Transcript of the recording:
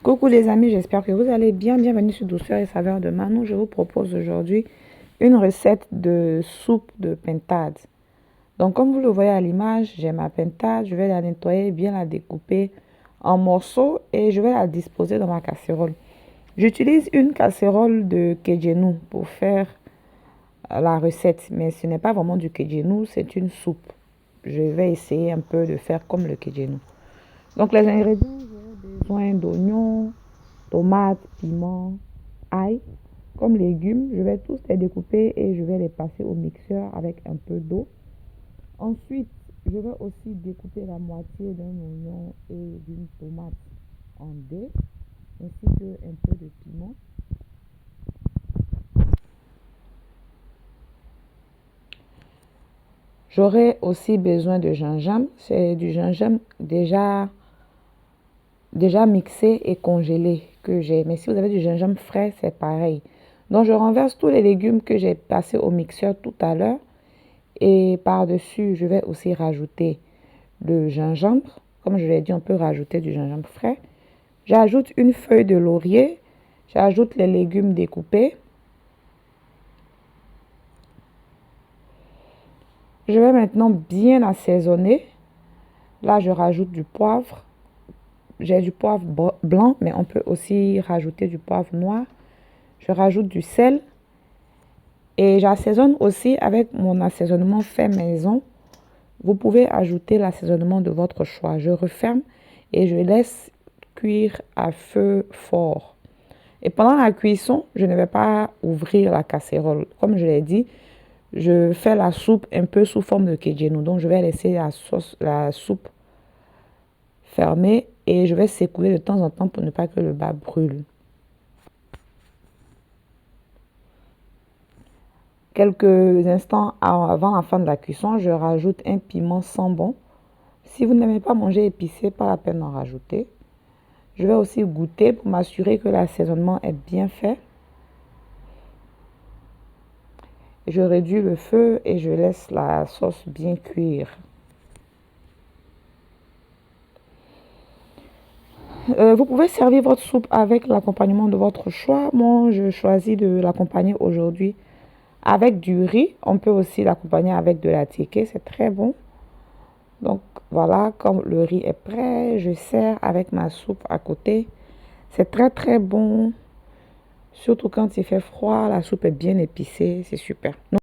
Coucou les amis, j'espère que vous allez bien. Bienvenue sur Douceur et Saveur de Manon. Je vous propose aujourd'hui une recette de soupe de pintade. Donc comme vous le voyez à l'image, j'ai ma pintade. Je vais la nettoyer, bien la découper en morceaux et je vais la disposer dans ma casserole. J'utilise une casserole de Kedjenou pour faire la recette, mais ce n'est pas vraiment du Kedjenou, c'est une soupe. Je vais essayer un peu de faire comme le Kedjenou. Donc les ingrédients, j'aurai besoin d'oignons, tomates, piments, ail. Comme légumes, je vais tous les découper et je vais les passer au mixeur avec un peu d'eau. Ensuite, je vais aussi découper la moitié d'un oignon et d'une tomate en dés, ainsi qu'un peu de piment. J'aurai aussi besoin de gingembre. C'est du gingembre déjà mixé et congelé que j'ai. Mais si vous avez du gingembre frais, c'est pareil. Donc, je renverse tous les légumes que j'ai passés au mixeur tout à l'heure. Et par-dessus, je vais aussi rajouter le gingembre. Comme je l'ai dit, on peut rajouter du gingembre frais. J'ajoute une feuille de laurier. J'ajoute les légumes découpés. Je vais maintenant bien assaisonner. Là, je rajoute du poivre. J'ai du poivre blanc, mais on peut aussi rajouter du poivre noir. Je rajoute du sel. Et j'assaisonne aussi avec mon assaisonnement fait maison. Vous pouvez ajouter l'assaisonnement de votre choix. Je referme et je laisse cuire à feu fort. Et pendant la cuisson, je ne vais pas ouvrir la casserole. Comme je l'ai dit, je fais la soupe un peu sous forme de kedjenou. Donc, je vais laisser la soupe fermée et je vais secouer de temps en temps pour ne pas que le bas brûle. Quelques instants avant la fin de la cuisson, je rajoute un piment sambon. Si vous n'aimez pas manger épicé, pas la peine d'en rajouter. Je vais aussi goûter pour m'assurer que l'assaisonnement est bien fait. Je réduis le feu et je laisse la sauce bien cuire. Vous pouvez servir votre soupe avec l'accompagnement de votre choix. Moi, je choisis de l'accompagner aujourd'hui avec du riz. On peut aussi l'accompagner avec de la tické, c'est très bon. Donc voilà, comme le riz est prêt, je sers avec ma soupe à côté. C'est très très bon. Surtout quand il fait froid, la soupe est bien épicée, c'est super.